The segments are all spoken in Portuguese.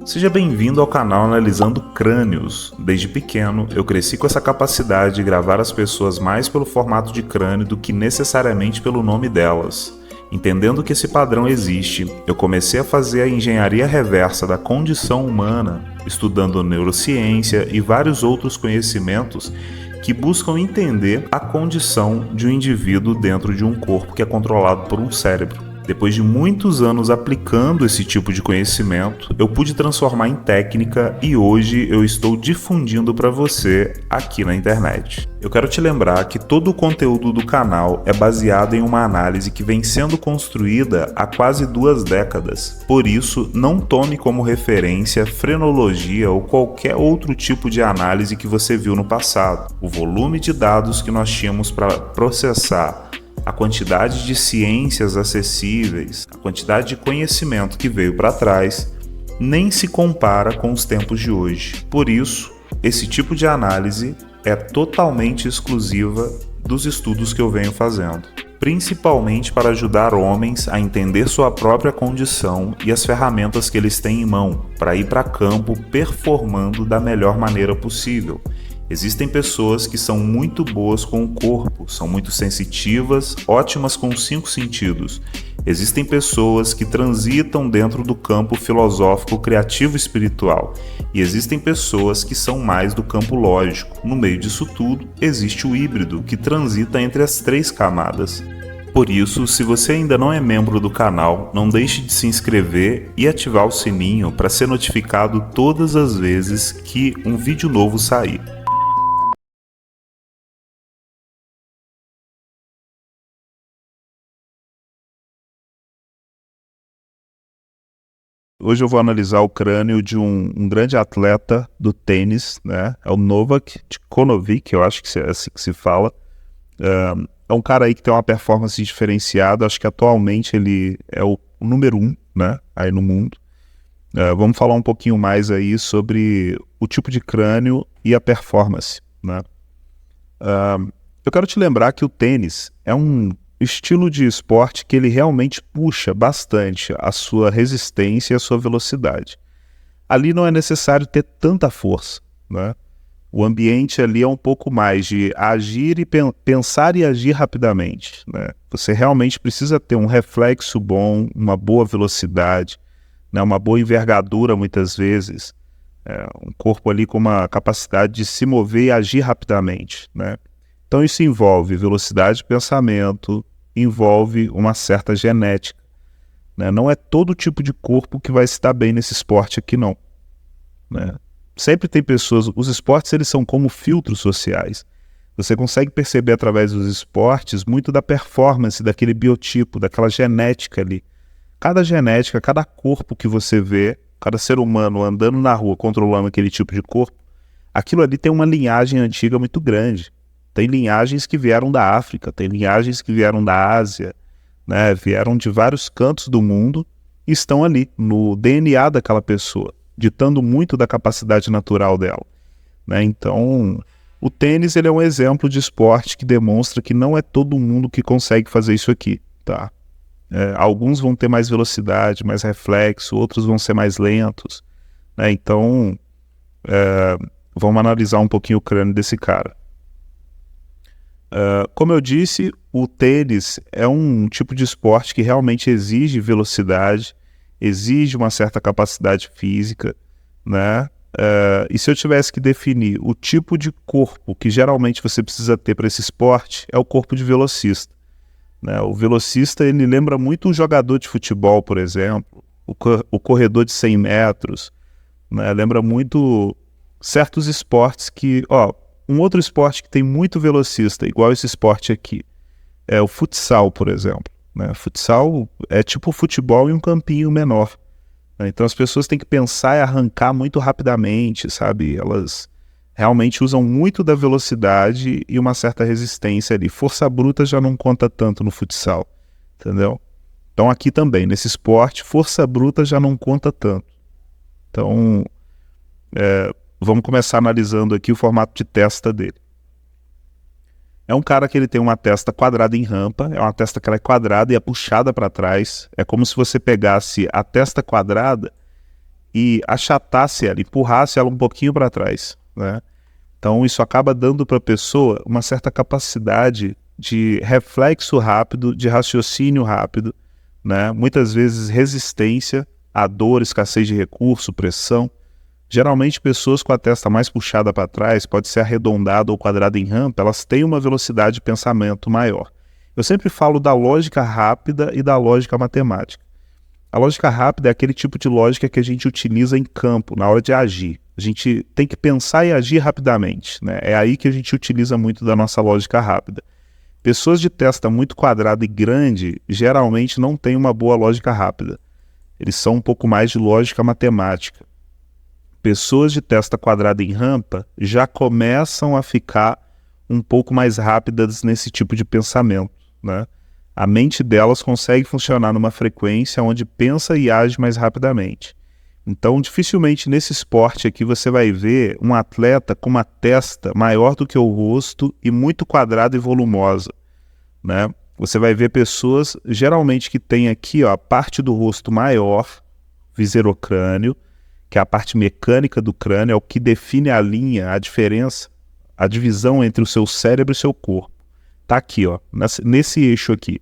Seja bem-vindo ao canal Analisando Crânios. Desde pequeno, eu cresci com essa capacidade de gravar as pessoas mais pelo formato de crânio do que necessariamente pelo nome delas. Entendendo que esse padrão existe, eu comecei a fazer a engenharia reversa da condição humana, estudando neurociência e vários outros conhecimentos que buscam entender a condição de um indivíduo dentro de um corpo que é controlado por um cérebro. Depois de muitos anos aplicando esse tipo de conhecimento, eu pude transformar em técnica e hoje eu estou difundindo para você aqui na internet. Eu quero te lembrar que todo o conteúdo do canal é baseado em uma análise que vem sendo construída há quase 2 décadas. Por isso, não tome como referência frenologia ou qualquer outro tipo de análise que você viu no passado. O volume de dados que nós tínhamos para processar, a quantidade de ciências acessíveis, a quantidade de conhecimento que veio para trás, nem se compara com os tempos de hoje. Por isso, esse tipo de análise é totalmente exclusiva dos estudos que eu venho fazendo, principalmente para ajudar homens a entender sua própria condição e as ferramentas que eles têm em mão para ir para campo performando da melhor maneira possível. Existem pessoas que são muito boas com o corpo, são muito sensitivas, ótimas com os 5 sentidos. Existem pessoas que transitam dentro do campo filosófico, criativo e espiritual. E existem pessoas que são mais do campo lógico. No meio disso tudo, existe o híbrido, que transita entre as 3 camadas. Por isso, se você ainda não é membro do canal, não deixe de se inscrever e ativar o sininho para ser notificado todas as vezes que um vídeo novo sair. Hoje eu vou analisar o crânio de um grande atleta do tênis, né? É o Novak Djokovic, eu acho que é assim que se fala. É um cara aí que tem uma performance diferenciada, acho que atualmente ele é o número 1, né? Aí no mundo. Vamos falar um pouquinho mais aí sobre o tipo de crânio e a performance, né? Eu quero te lembrar que o tênis é um estilo de esporte que ele realmente puxa bastante a sua resistência e a sua velocidade. Ali não é necessário ter tanta força, né? O ambiente ali é um pouco mais de agir e pensar e agir rapidamente, né? Você realmente precisa ter um reflexo bom, uma boa velocidade, né? Uma boa envergadura muitas vezes, um corpo ali com uma capacidade de se mover e agir rapidamente, né? Então isso envolve velocidade de pensamento, envolve uma certa genética, né? Não é todo tipo de corpo que vai se dar bem nesse esporte aqui não, né? Sempre tem pessoas, os esportes eles são como filtros sociais. Você consegue perceber através dos esportes muito da performance daquele biotipo, daquela genética ali. Cada genética, cada corpo que você vê, cada ser humano andando na rua controlando aquele tipo de corpo, aquilo ali tem uma linhagem antiga muito grande. Tem linhagens que vieram da África, tem linhagens que vieram da Ásia, né? Vieram de vários cantos do mundo e estão ali, no DNA daquela pessoa, ditando muito da capacidade natural dela, né? Então, o tênis ele é um exemplo de esporte que demonstra que não é todo mundo que consegue fazer isso aqui, tá? Alguns vão ter mais velocidade, mais reflexo, outros vão ser mais lentos, né? Então, vamos analisar um pouquinho o crânio desse cara. Como eu disse, o tênis é um tipo de esporte que realmente exige velocidade, exige uma certa capacidade física, né? E se eu tivesse que definir o tipo de corpo que geralmente você precisa ter para esse esporte, é o corpo de velocista, né? O velocista ele lembra muito um jogador de futebol, por exemplo, o corredor de 100 metros, né? Lembra muito certos esportes que... um outro esporte que tem muito velocista, igual esse esporte aqui, é o futsal, por exemplo, né? Futsal é tipo futebol em um campinho menor, né? Então as pessoas têm que pensar e arrancar muito rapidamente, sabe? Elas realmente usam muito da velocidade e uma certa resistência ali. Força bruta já não conta tanto no futsal, entendeu? Então aqui também, nesse esporte, força bruta já não conta tanto. Então, vamos começar analisando aqui o formato de testa dele. É um cara que ele tem uma testa quadrada em rampa, é uma testa que ela é quadrada e é puxada para trás. É como se você pegasse a testa quadrada e achatasse ela, empurrasse ela um pouquinho para trás, né? Então isso acaba dando para a pessoa uma certa capacidade de reflexo rápido, de raciocínio rápido, né? Muitas vezes resistência à dor, escassez de recurso, pressão. Geralmente pessoas com a testa mais puxada para trás, pode ser arredondada ou quadrada em rampa, elas têm uma velocidade de pensamento maior. Eu sempre falo da lógica rápida e da lógica matemática. A lógica rápida é aquele tipo de lógica que a gente utiliza em campo, na hora de agir. A gente tem que pensar e agir rapidamente, né? É aí que a gente utiliza muito da nossa lógica rápida. Pessoas de testa muito quadrada e grande geralmente não têm uma boa lógica rápida. Eles são um pouco mais de lógica matemática. Pessoas de testa quadrada em rampa já começam a ficar um pouco mais rápidas nesse tipo de pensamento, né? A mente delas consegue funcionar numa frequência onde pensa e age mais rapidamente. Então, dificilmente nesse esporte aqui você vai ver um atleta com uma testa maior do que o rosto e muito quadrada e volumosa, né? Você vai ver pessoas, geralmente, que tem aqui, ó, a parte do rosto maior, viserocrânio, que é a parte mecânica do crânio, é o que define a linha, a diferença, a divisão entre o seu cérebro e o seu corpo. Tá aqui, ó, nesse eixo aqui.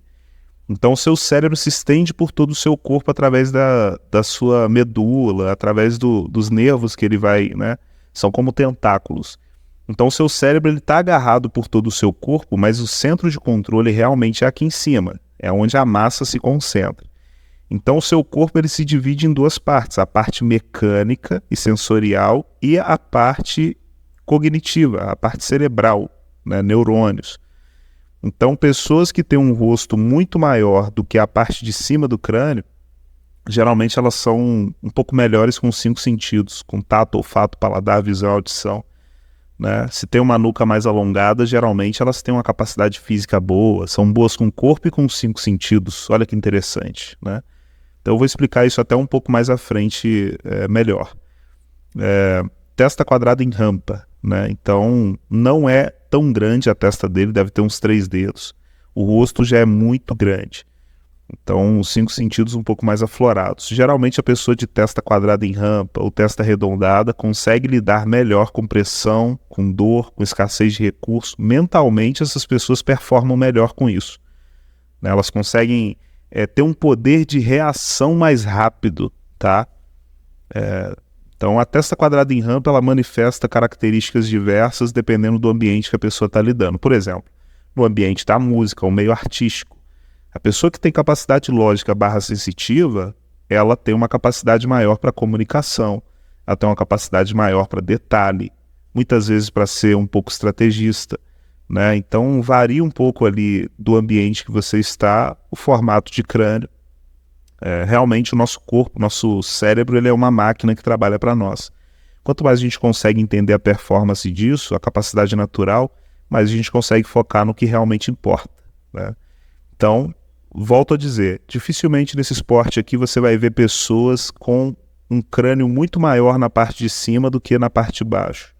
Então o seu cérebro se estende por todo o seu corpo através da sua medula, através dos nervos que ele vai, né? São como tentáculos. Então o seu cérebro está agarrado por todo o seu corpo, mas o centro de controle realmente é aqui em cima. É onde a massa se concentra. Então o seu corpo ele se divide em duas partes. A parte mecânica e sensorial e a parte cognitiva, a parte cerebral, né? Neurônios. Então, pessoas que têm um rosto muito maior do que a parte de cima do crânio, geralmente elas são um pouco melhores com os 5 sentidos, com tato, olfato, paladar, visão e audição, né? Se tem uma nuca mais alongada, geralmente elas têm uma capacidade física boa, são boas com o corpo e com os 5 sentidos. Olha que interessante, né? Então eu vou explicar isso até um pouco mais à frente melhor. Testa quadrada em rampa, né? Então não é tão grande a testa dele, deve ter uns 3 dedos. O rosto já é muito grande. Então os 5 sentidos um pouco mais aflorados. Geralmente a pessoa de testa quadrada em rampa ou testa arredondada consegue lidar melhor com pressão, com dor, com escassez de recurso. Mentalmente essas pessoas performam melhor com isso, né? Elas conseguem ter um poder de reação mais rápido, tá? Então a testa quadrada em rampa ela manifesta características diversas dependendo do ambiente que a pessoa está lidando. Por exemplo, no ambiente da música, o meio artístico, a pessoa que tem capacidade lógica / sensitiva, ela tem uma capacidade maior para comunicação, ela tem uma capacidade maior para detalhe, muitas vezes para ser um pouco estrategista, né? Então varia um pouco ali do ambiente que você está, o formato de crânio. Realmente o nosso corpo, nosso cérebro, ele é uma máquina que trabalha para nós. Quanto mais a gente consegue entender a performance disso, a capacidade natural, mais a gente consegue focar no que realmente importa, né? Então, volto a dizer, dificilmente nesse esporte aqui você vai ver pessoas com um crânio muito maior na parte de cima do que na parte de baixo,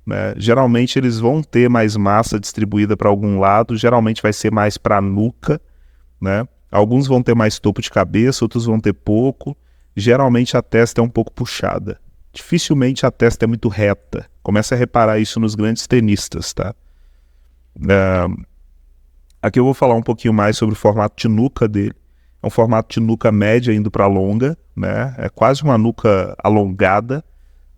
né? Geralmente eles vão ter mais massa distribuída para algum lado, geralmente vai ser mais para a nuca, né? Alguns vão ter mais topo de cabeça, outros vão ter pouco. Geralmente a testa é um pouco puxada. Dificilmente a testa é muito reta. Começa a reparar isso nos grandes tenistas, tá? Aqui eu vou falar um pouquinho mais sobre o formato de nuca dele. É um formato de nuca média indo para longa, né? É quase uma nuca alongada.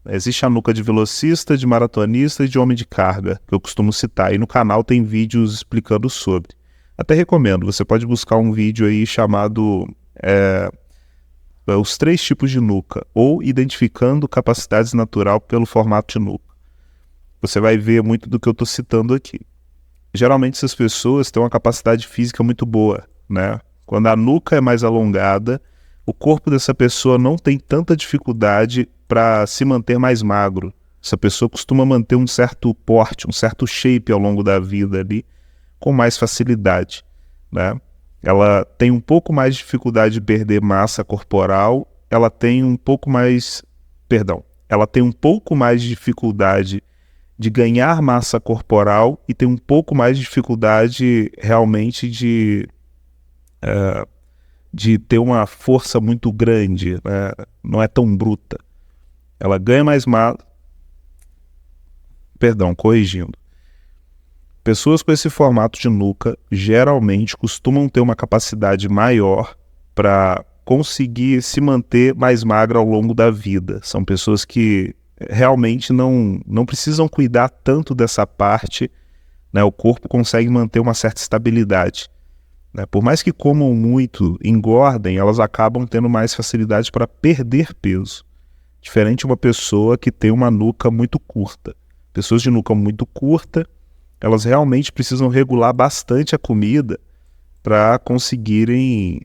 Existe a nuca de velocista, de maratonista e de homem de carga, que eu costumo citar. E no canal tem vídeos explicando sobre. Até recomendo, você pode buscar um vídeo aí chamado os 3 tipos de nuca, ou identificando capacidades natural pelo formato de nuca. Você vai ver muito do que eu estou citando aqui. Geralmente essas pessoas têm uma capacidade física muito boa, né? Quando a nuca é mais alongada, o corpo dessa pessoa não tem tanta dificuldade para se manter mais magro. Essa pessoa costuma manter um certo porte, um certo shape ao longo da vida ali, com mais facilidade, né? Ela tem um pouco mais de dificuldade de perder massa corporal, ela tem um pouco mais de dificuldade de ganhar massa corporal e tem um pouco mais de dificuldade realmente de de ter uma força muito grande, né? Não é tão bruta. Ela ganha mais massa. Perdão, corrigindo. Pessoas com esse formato de nuca geralmente costumam ter uma capacidade maior para conseguir se manter mais magra ao longo da vida. São pessoas que realmente não precisam cuidar tanto dessa parte, né? O corpo consegue manter uma certa estabilidade, né? Por mais que comam muito, engordem, elas acabam tendo mais facilidade para perder peso. Diferente de uma pessoa que tem uma nuca muito curta. Pessoas de nuca muito curta, elas realmente precisam regular bastante a comida para conseguirem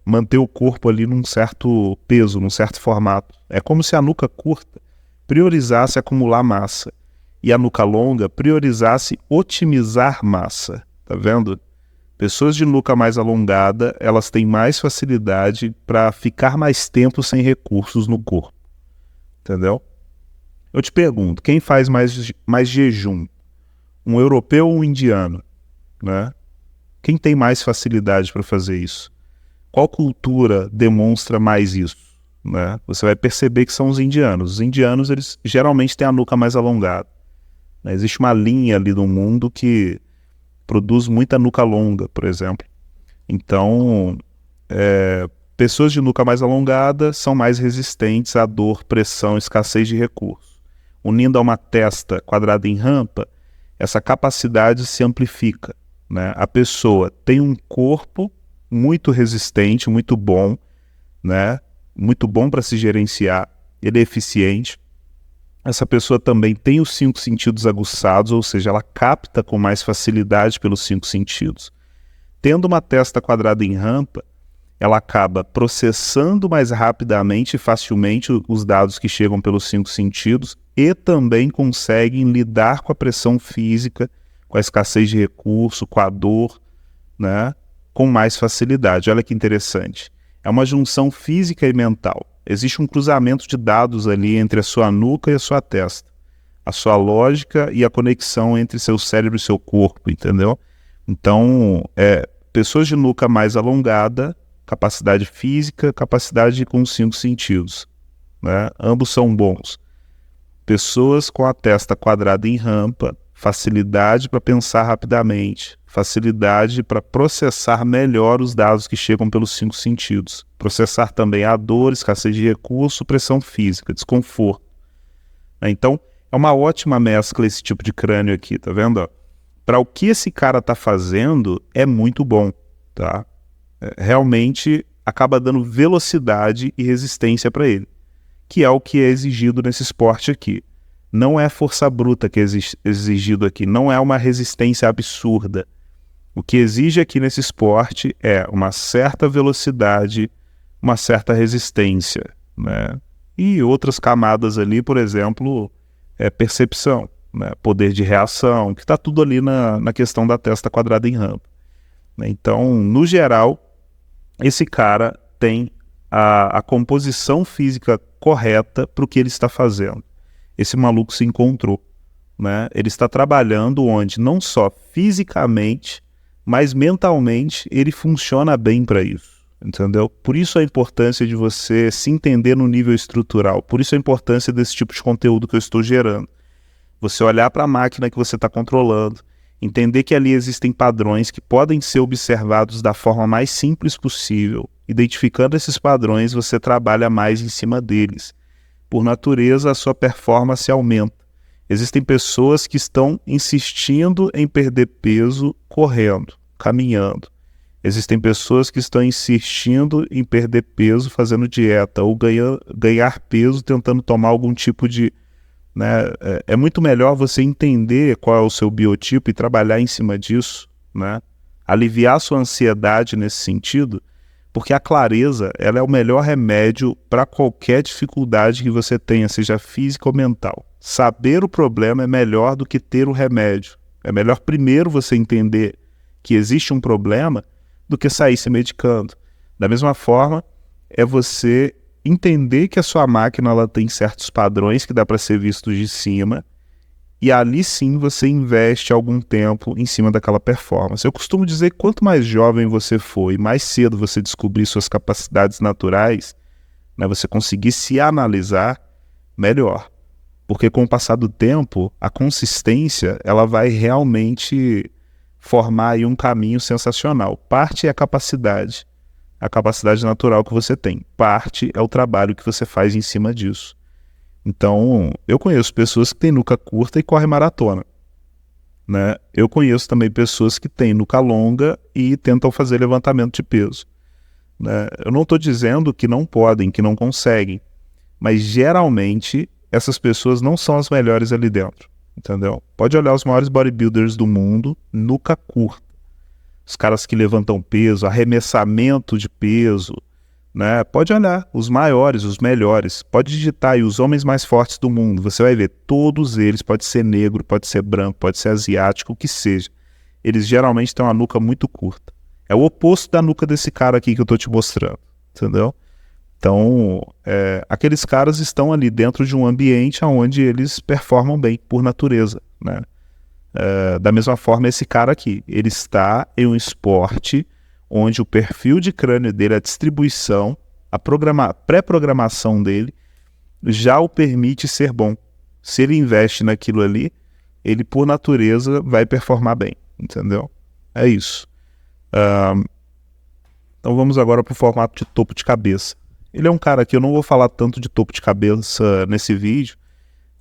manter o corpo ali num certo peso, num certo formato. É como se a nuca curta priorizasse acumular massa e a nuca longa priorizasse otimizar massa. Tá vendo? Pessoas de nuca mais alongada, elas têm mais facilidade para ficar mais tempo sem recursos no corpo. Entendeu? Eu te pergunto, quem faz mais jejum? Um europeu ou um indiano? Né? Quem tem mais facilidade para fazer isso? Qual cultura demonstra mais isso? Né? Você vai perceber que são os indianos. Os indianos, eles geralmente têm a nuca mais alongada. Né? Existe uma linha ali no mundo que produz muita nuca longa, por exemplo. Então, pessoas de nuca mais alongada são mais resistentes à dor, pressão, escassez de recursos. Unindo a uma testa quadrada em rampa, essa capacidade se amplifica. Né? A pessoa tem um corpo muito resistente, muito bom, né? Muito bom para se gerenciar, ele é eficiente. Essa pessoa também tem os 5 sentidos aguçados, ou seja, ela capta com mais facilidade pelos 5 sentidos. Tendo uma testa quadrada em rampa, ela acaba processando mais rapidamente e facilmente os dados que chegam pelos 5 sentidos e também conseguem lidar com a pressão física, com a escassez de recurso, com a dor, né, com mais facilidade. Olha que interessante. É uma junção física e mental. Existe um cruzamento de dados ali entre a sua nuca e a sua testa. A sua lógica e a conexão entre seu cérebro e seu corpo, entendeu? Então, pessoas de nuca mais alongada, capacidade física, capacidade com os 5 sentidos, né? Ambos são bons. Pessoas com a testa quadrada em rampa, facilidade para pensar rapidamente, facilidade para processar melhor os dados que chegam pelos 5 sentidos. Processar também a dor, escassez de recurso, pressão física, desconforto. Então, é uma ótima mescla esse tipo de crânio aqui, tá vendo? Para o que esse cara está fazendo, é muito bom, tá? Realmente acaba dando velocidade e resistência para ele, que é o que é exigido nesse esporte aqui. Não é força bruta que é exigido aqui, não é uma resistência absurda. O que exige aqui nesse esporte é uma certa velocidade, uma certa resistência, né? E outras camadas ali, por exemplo, percepção, né? Poder de reação, que está tudo ali na questão da testa quadrada em rampa. Então, no geral, esse cara tem a composição física correta para o que ele está fazendo. Esse maluco se encontrou, né? Ele está trabalhando onde não só fisicamente, mas mentalmente ele funciona bem para isso, entendeu? Por isso a importância de você se entender no nível estrutural, por isso a importância desse tipo de conteúdo que eu estou gerando. Você olhar para a máquina que você está controlando, entender que ali existem padrões que podem ser observados da forma mais simples possível. Identificando esses padrões, você trabalha mais em cima deles. Por natureza, a sua performance aumenta. Existem pessoas que estão insistindo em perder peso correndo, caminhando. Existem pessoas que estão insistindo em perder peso fazendo dieta ou ganhar peso tentando tomar algum tipo de... né? É muito melhor você entender qual é o seu biotipo e trabalhar em cima disso, né? Aliviar sua ansiedade nesse sentido, porque a clareza ela é o melhor remédio para qualquer dificuldade que você tenha, seja física ou mental. Saber o problema é melhor do que ter o remédio. É melhor primeiro você entender que existe um problema do que sair se medicando. Da mesma forma, é você entender que a sua máquina ela tem certos padrões que dá para ser vistos de cima e ali sim você investe algum tempo em cima daquela performance. Eu costumo dizer que quanto mais jovem você for e mais cedo você descobrir suas capacidades naturais, né, você conseguir se analisar, melhor. Porque com o passar do tempo, a consistência ela vai realmente formar aí um caminho sensacional. Parte é a capacidade natural que você tem. Parte é o trabalho que você faz em cima disso. Então, eu conheço pessoas que têm nuca curta e correm maratona, né? Eu conheço também pessoas que têm nuca longa e tentam fazer levantamento de peso, né? Eu não estou dizendo que não podem, que não conseguem, mas geralmente essas pessoas não são as melhores ali dentro, entendeu? Pode olhar os maiores bodybuilders do mundo, nuca curta. Os caras que levantam peso, arremessamento de peso, né? Pode olhar, os maiores, os melhores. Pode digitar aí os homens mais fortes do mundo. Você vai ver, todos eles, pode ser negro, pode ser branco, pode ser asiático, o que seja. Eles geralmente têm uma nuca muito curta. É o oposto da nuca desse cara aqui que eu estou te mostrando, entendeu? Então, aqueles caras estão ali dentro de um ambiente onde eles performam bem, por natureza, né? Da mesma forma, esse cara aqui, ele está em um esporte onde o perfil de crânio dele, a distribuição, a pré-programação dele, já o permite ser bom. Se ele investe naquilo ali, ele, por natureza, vai performar bem, entendeu? É isso. Então vamos agora para o formato de topo de cabeça. Ele é um cara aqui, eu não vou falar tanto de topo de cabeça nesse vídeo,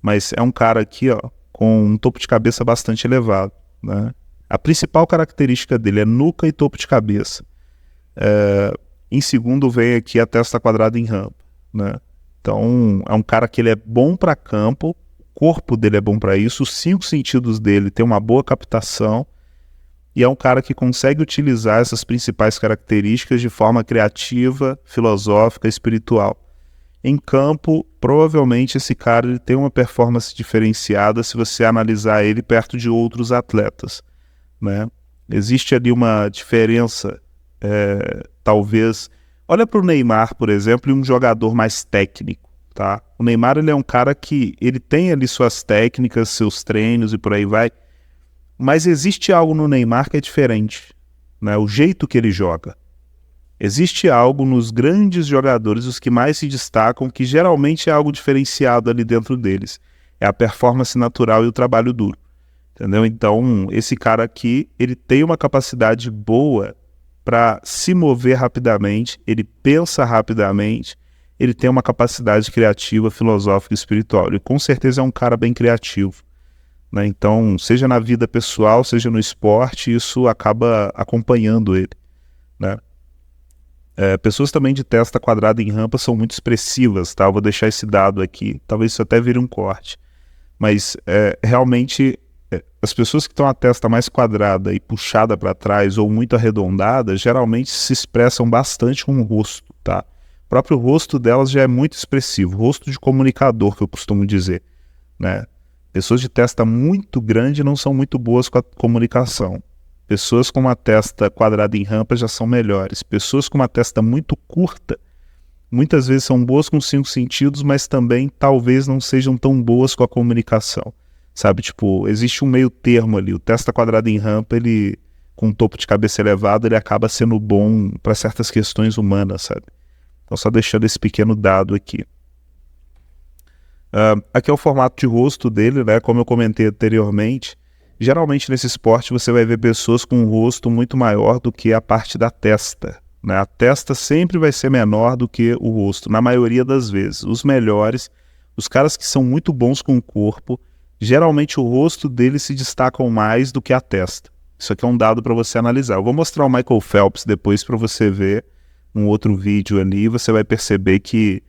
mas é um cara aqui, ó, com um topo de cabeça bastante elevado, né? A principal característica dele é nuca e topo de cabeça. Em segundo vem aqui a testa quadrada em rampa, né? Então é um cara que ele é bom para campo, o corpo dele é bom para isso, os 5 sentidos dele tem uma boa captação, e é um cara que consegue utilizar essas principais características de forma criativa, filosófica, espiritual. Em campo, provavelmente esse cara ele tem uma performance diferenciada se você analisar ele perto de outros atletas, né? Existe ali uma diferença, talvez... Olha para o Neymar, por exemplo, e um jogador mais técnico, tá? O Neymar ele é um cara que ele tem ali suas técnicas, seus treinos e por aí vai, mas existe algo no Neymar que é diferente, né? O jeito que ele joga. Existe algo nos grandes jogadores, os que mais se destacam, que geralmente é algo diferenciado ali dentro deles. É a performance natural e o trabalho duro. Entendeu? Então, esse cara aqui, ele tem uma capacidade boa para se mover rapidamente, ele pensa rapidamente, ele tem uma capacidade criativa, filosófica e espiritual. Ele com certeza é um cara bem criativo, né? Então, seja na vida pessoal, seja no esporte, isso acaba acompanhando ele, né? Pessoas também de testa quadrada em rampa são muito expressivas, tá? Eu vou deixar esse dado aqui, talvez isso até vire um corte. Mas realmente as pessoas que estão a testa mais quadrada e puxada para trás ou muito arredondada, geralmente se expressam bastante com o rosto, tá? O próprio rosto delas já é muito expressivo, rosto de comunicador, que eu costumo dizer, né? Pessoas de testa muito grande não são muito boas com a comunicação. Pessoas com uma testa quadrada em rampa já são melhores. Pessoas com uma testa muito curta, muitas vezes são boas com 5 sentidos, mas também talvez não sejam tão boas com a comunicação. Sabe, tipo, existe um meio termo ali. O testa quadrada em rampa, ele, com um topo de cabeça elevado, ele acaba sendo bom para certas questões humanas, sabe? Então, só deixando esse pequeno dado aqui. Aqui é o formato de rosto dele, né? Como eu comentei anteriormente, geralmente nesse esporte você vai ver pessoas com um rosto muito maior do que a parte da testa, né? A testa sempre vai ser menor do que o rosto, na maioria das vezes. Os melhores, os caras que são muito bons com o corpo, geralmente o rosto deles se destacam mais do que a testa. Isso aqui é um dado para você analisar. Eu vou mostrar o Michael Phelps depois para você ver um outro vídeo ali, e você vai perceber que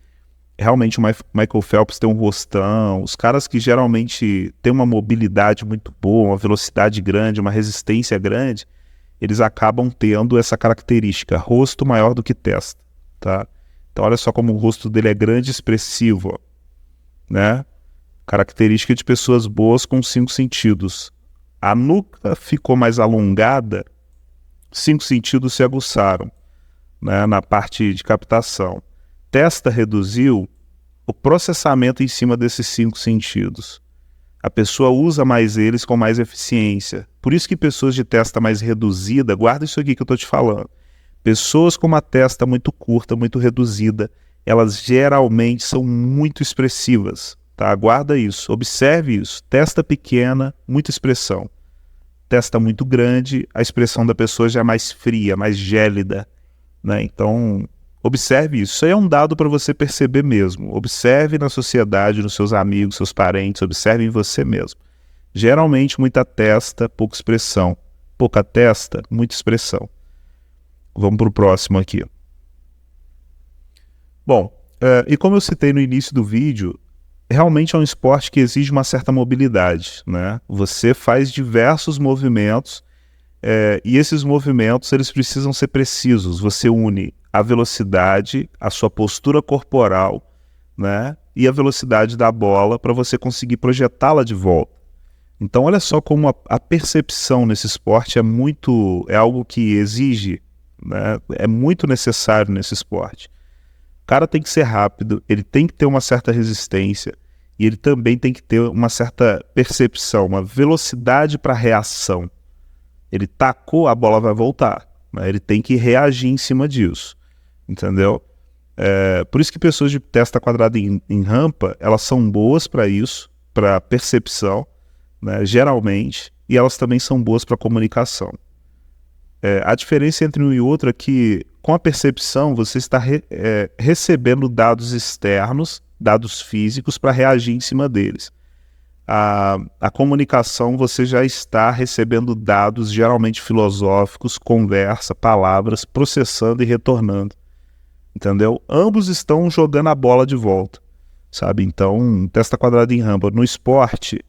realmente o Michael Phelps tem um rostão. Os caras que geralmente têm uma mobilidade muito boa, uma velocidade grande, uma resistência grande, eles acabam tendo essa característica, rosto maior do que testa, tá? Então olha só como o rosto dele é grande e expressivo, ó, né? Característica de pessoas boas com 5 sentidos. A nuca ficou mais alongada, 5 sentidos se aguçaram, né, na parte de captação. Testa reduziu, o processamento em cima desses 5 sentidos. A pessoa usa mais eles com mais eficiência. Por isso que pessoas de testa mais reduzida, guarda isso aqui que eu estou te falando. Pessoas com uma testa muito curta, muito reduzida, elas geralmente são muito expressivas, tá? Guarda isso, observe isso. Testa pequena, muita expressão. Testa muito grande, a expressão da pessoa já é mais fria, mais gélida, né? Então, observe isso. Isso aí é um dado para você perceber mesmo. Observe na sociedade, nos seus amigos, seus parentes, observe em você mesmo. Geralmente, muita testa, pouca expressão. Pouca testa, muita expressão. Vamos para o próximo aqui. Bom, e como eu citei no início do vídeo, realmente é um esporte que exige uma certa mobilidade, né? Você faz diversos movimentos e esses movimentos eles precisam ser precisos. Você une a velocidade, a sua postura corporal, né? E a velocidade da bola para você conseguir projetá-la de volta. Então olha só como a percepção nesse esporte é algo que exige, né? É muito necessário nesse esporte. O cara tem que ser rápido, ele tem que ter uma certa resistência e ele também tem que ter uma certa percepção, uma velocidade para reação. Ele tacou, a bola vai voltar, né? Ele tem que reagir em cima disso, entendeu? Por isso que pessoas de testa quadrada em rampa, elas são boas para isso, para percepção, né, geralmente, e elas também são boas para comunicação. A diferença entre um e outro é que, com a percepção, você está recebendo dados externos, dados físicos, para reagir em cima deles. A comunicação, você já está recebendo dados geralmente filosóficos, conversa, palavras, processando e retornando. Entendeu? Ambos estão jogando a bola de volta, sabe? Então, testa quadrada em rampa. No esporte,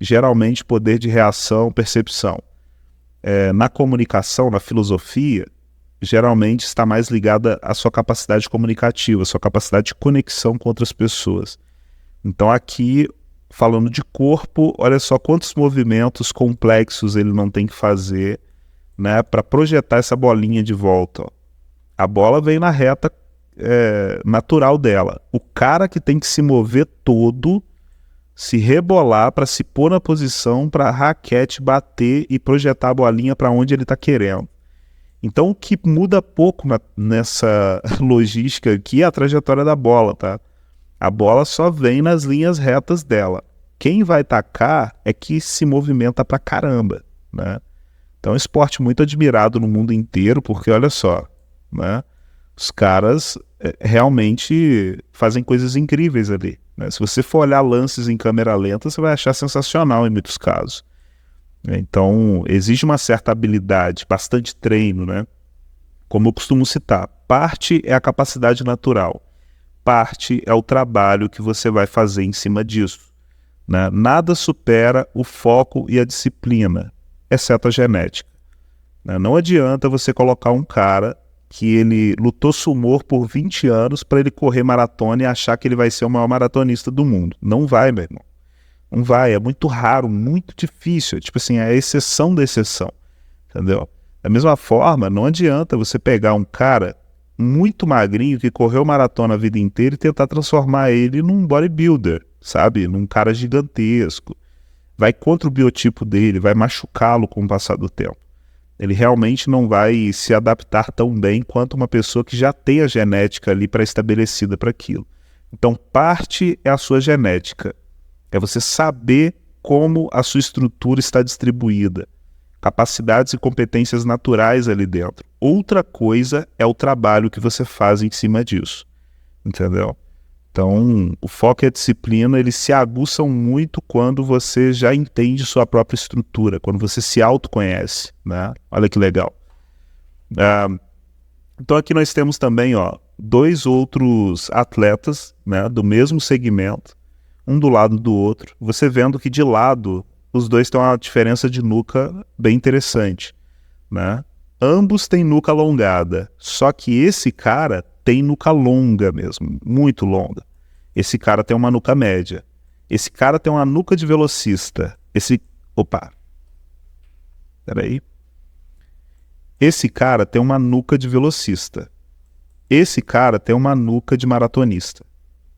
geralmente poder de reação, percepção. Na comunicação, na filosofia, geralmente está mais ligada à sua capacidade comunicativa, à sua capacidade de conexão com outras pessoas. Então aqui, falando de corpo, olha só quantos movimentos complexos ele não tem que fazer, né, para projetar essa bolinha de volta. Ó. A bola vem na reta natural dela. O cara que tem que se mover todo, se rebolar para se pôr na posição para a raquete bater e projetar a bolinha para onde ele está querendo. Então o que muda pouco nessa logística aqui é a trajetória da bola, tá? A bola só vem nas linhas retas dela. Quem vai tacar é que se movimenta pra caramba, né? Então é um esporte muito admirado no mundo inteiro, porque olha só, né? Os caras realmente fazem coisas incríveis ali, né? Se você for olhar lances em câmera lenta, você vai achar sensacional em muitos casos. Então, exige uma certa habilidade, bastante treino, né? Como eu costumo citar, parte é a capacidade natural, parte é o trabalho que você vai fazer em cima disso, né? Nada supera o foco e a disciplina, exceto a genética, né? Não adianta você colocar um cara que ele lutou sumô por 20 anos para ele correr maratona e achar que ele vai ser o maior maratonista do mundo. Não vai, meu irmão. Não vai, é muito raro, muito difícil. Tipo assim, é a exceção da exceção, entendeu? Da mesma forma, não adianta você pegar um cara muito magrinho que correu maratona a vida inteira e tentar transformar ele num bodybuilder, sabe? Num cara gigantesco. Vai contra o biotipo dele, vai machucá-lo com o passar do tempo. Ele realmente não vai se adaptar tão bem quanto uma pessoa que já tem a genética ali pré-estabelecida para aquilo. Então, parte é a sua genética. É você saber como a sua estrutura está distribuída. Capacidades e competências naturais ali dentro. Outra coisa é o trabalho que você faz em cima disso. Entendeu? Então, o foco e a disciplina, eles se aguçam muito quando você já entende sua própria estrutura, quando você se autoconhece, né? Olha que legal. Então aqui nós temos também, ó, dois outros atletas, né, do mesmo segmento, um do lado do outro. Você vendo que de lado, os dois têm uma diferença de nuca bem interessante, né? Ambos têm nuca alongada, só que esse cara tem nuca longa mesmo, muito longa. Esse cara tem uma nuca média. Esse cara tem uma nuca de velocista. Peraí. Esse cara tem uma nuca de velocista. Esse cara tem uma nuca de maratonista.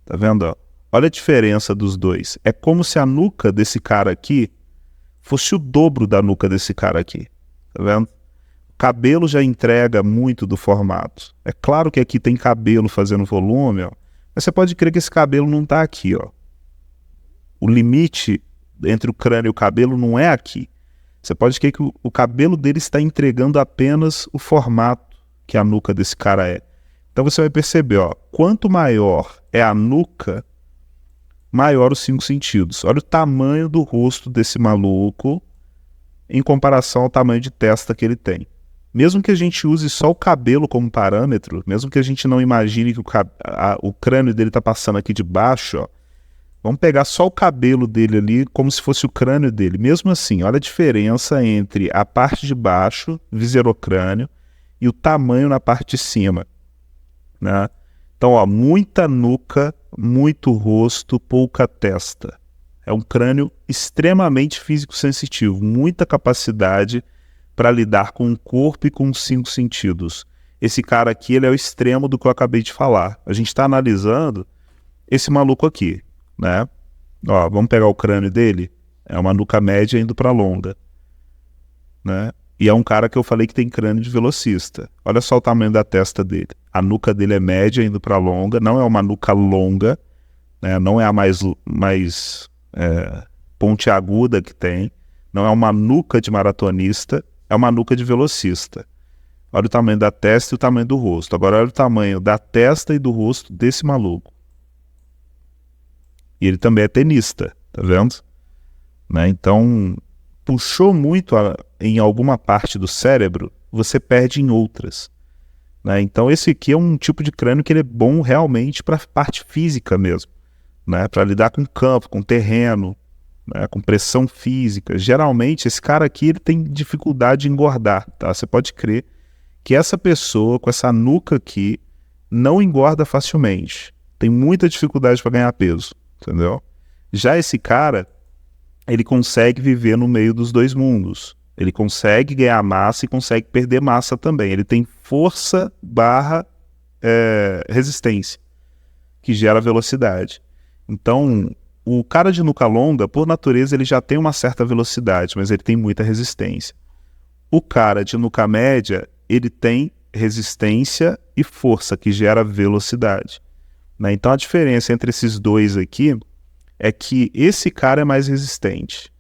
Tá vendo? Ó? Olha a diferença dos dois. É como se a nuca desse cara aqui fosse o dobro da nuca desse cara aqui. Tá vendo? O cabelo já entrega muito do formato. É claro que aqui tem cabelo fazendo volume, ó, mas você pode crer que esse cabelo não está aqui, ó. O limite entre o crânio e o cabelo não é aqui. Você pode crer que o cabelo dele está entregando apenas o formato que a nuca desse cara é. Então você vai perceber, ó, quanto maior é a nuca, maior os 5 sentidos. Olha o tamanho do rosto desse maluco em comparação ao tamanho de testa que ele tem. Mesmo que a gente use só o cabelo como parâmetro, mesmo que a gente não imagine que o crânio dele está passando aqui de baixo, ó, vamos pegar só o cabelo dele ali como se fosse o crânio dele. Mesmo assim, olha a diferença entre a parte de baixo, viserocrânio, e o tamanho na parte de cima, né? Então, ó, muita nuca, muito rosto, pouca testa. É um crânio extremamente físico-sensitivo, muita capacidade para lidar com o corpo e com os 5 sentidos. Esse cara aqui, ele é o extremo do que eu acabei de falar. A gente está analisando esse maluco aqui, né? Ó, vamos pegar o crânio dele. É uma nuca média indo para longa, né? E é um cara que eu falei que tem crânio de velocista. Olha só o tamanho da testa dele. A nuca dele é média indo para longa, não é uma nuca longa, né? Não é a mais pontiaguda que tem, não é uma nuca de maratonista, é uma nuca de velocista. Olha o tamanho da testa e o tamanho do rosto. Agora olha o tamanho da testa e do rosto desse maluco. E ele também é tenista, tá vendo? Né? Então, puxou muito em alguma parte do cérebro, você perde em outras. Né? Então esse aqui é um tipo de crânio que ele é bom realmente para a parte física mesmo, né? Para lidar com campo, com terreno, né? Com pressão física. Geralmente esse cara aqui ele tem dificuldade de engordar, tá? Você pode crer que essa pessoa com essa nuca aqui não engorda facilmente, tem muita dificuldade para ganhar peso, entendeu? Já esse cara, ele consegue viver no meio dos dois mundos. Ele consegue ganhar massa e consegue perder massa também. Ele tem força barra resistência, que gera velocidade. Então, o cara de nuca longa, por natureza, ele já tem uma certa velocidade, mas ele tem muita resistência. O cara de nuca média, ele tem resistência e força, que gera velocidade. Né? Então, a diferença entre esses dois aqui é que esse cara é mais resistente.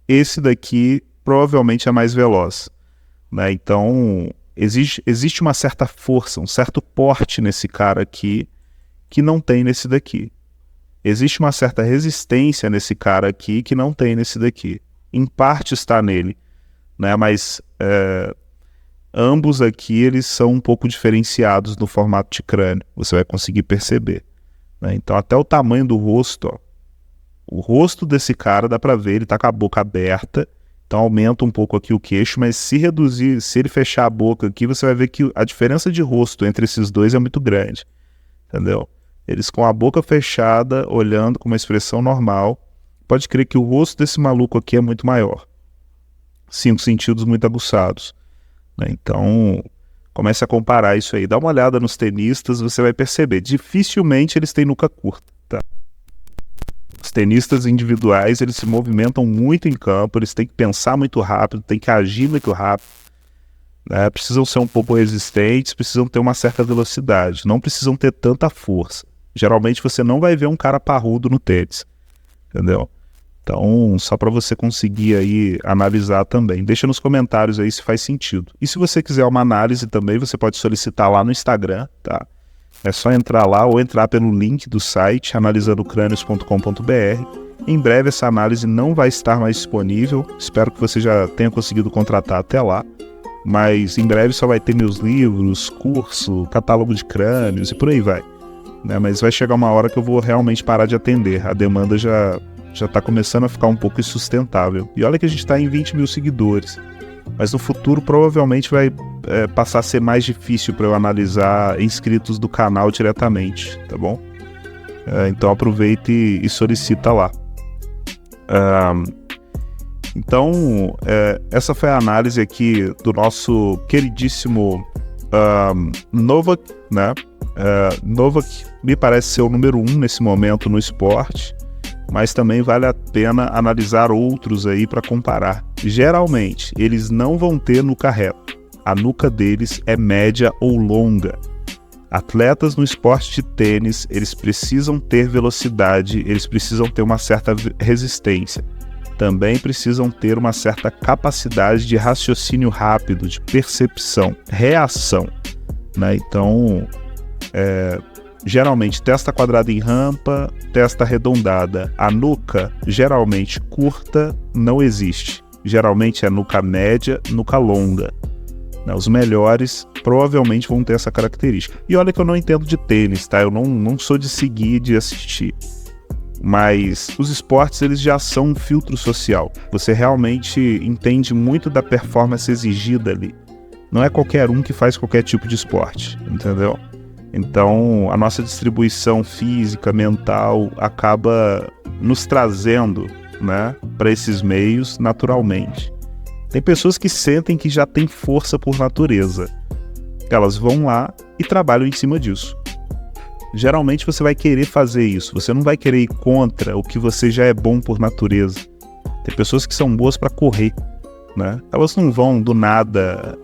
Esse daqui provavelmente é mais veloz. Né? Então, existe uma certa força, um certo porte nesse cara aqui que não tem nesse daqui. Existe uma certa resistência nesse cara aqui que não tem nesse daqui. Em parte está nele, né? Mas ambos aqui eles são um pouco diferenciados no formato de crânio. Você vai conseguir perceber. Né? Então, até o tamanho do rosto, ó, o rosto desse cara dá para ver, ele está com a boca aberta, então aumenta um pouco aqui o queixo, mas se reduzir, se ele fechar a boca aqui, você vai ver que a diferença de rosto entre esses dois é muito grande, entendeu? Eles com a boca fechada, olhando com uma expressão normal, pode crer que o rosto desse maluco aqui é muito maior. 5 sentidos muito aguçados. Né? Então, comece a comparar isso aí. Dá uma olhada nos tenistas, você vai perceber. Dificilmente eles têm nuca curta. Tá? Os tenistas individuais, eles se movimentam muito em campo, eles têm que pensar muito rápido, têm que agir muito rápido. Né? Precisam ser um pouco resistentes, precisam ter uma certa velocidade, não precisam ter tanta força. Geralmente você não vai ver um cara parrudo no tênis, entendeu? Então, só para você conseguir aí analisar também. Deixa nos comentários aí se faz sentido. E se você quiser uma análise também, você pode solicitar lá no Instagram, tá? É só entrar lá ou entrar pelo link do site analisandocrânios.com.br. Em breve essa análise não vai estar mais disponível. Espero que você já tenha conseguido contratar até lá. Mas em breve só vai ter meus livros, curso, catálogo de crânios e por aí vai. Né? Mas vai chegar uma hora que eu vou realmente parar de atender. A demanda já está começando a ficar um pouco insustentável. E olha que a gente está em 20 mil seguidores. Mas no futuro provavelmente vai passar a ser mais difícil para eu analisar inscritos do canal diretamente, tá bom? Então aproveita e solicita lá. Então, essa foi a análise aqui do nosso queridíssimo Novak, né? Novak me parece ser o número 1 nesse momento no esporte, mas também vale a pena analisar outros aí para comparar. Geralmente, eles não vão ter nuca reta. A nuca deles é média ou longa. Atletas no esporte de tênis, eles precisam ter velocidade, eles precisam ter uma certa resistência. Também precisam ter uma certa capacidade de raciocínio rápido, de percepção, reação, né? Então, geralmente testa quadrada em rampa, testa arredondada. A nuca, geralmente curta, não existe. Geralmente é nuca média, nuca longa. Os melhores provavelmente vão ter essa característica. E olha que eu não entendo de tênis, tá? Eu não sou de seguir, de assistir. Mas os esportes, eles já são um filtro social. Você realmente entende muito da performance exigida ali. Não é qualquer um que faz qualquer tipo de esporte, entendeu? Então, a nossa distribuição física, mental, acaba nos trazendo, né, para esses meios naturalmente. Tem pessoas que sentem que já têm força por natureza. Elas vão lá e trabalham em cima disso. Geralmente você vai querer fazer isso. Você não vai querer ir contra o que você já é bom por natureza. Tem pessoas que são boas para correr, né? Elas não vão do nada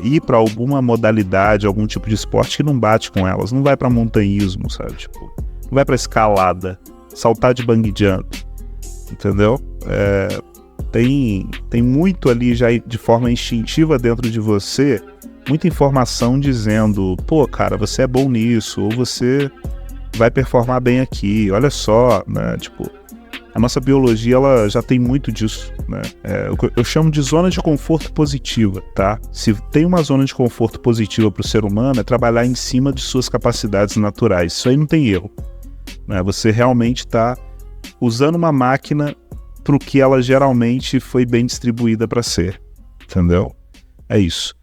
ir para alguma modalidade, algum tipo de esporte que não bate com elas. Não vai para montanhismo, sabe? Tipo, não vai para escalada, saltar de bungee jump, entendeu? Tem muito ali já de forma instintiva dentro de você, muita informação dizendo, pô, cara, você é bom nisso, ou você vai performar bem aqui, olha só, né? Tipo, a nossa biologia, ela já tem muito disso, né? Eu chamo de zona de conforto positiva, tá? Se tem uma zona de conforto positiva para o ser humano, é trabalhar em cima de suas capacidades naturais. Isso aí não tem erro, né? Você realmente está usando uma máquina para o que ela geralmente foi bem distribuída para ser, entendeu? É isso.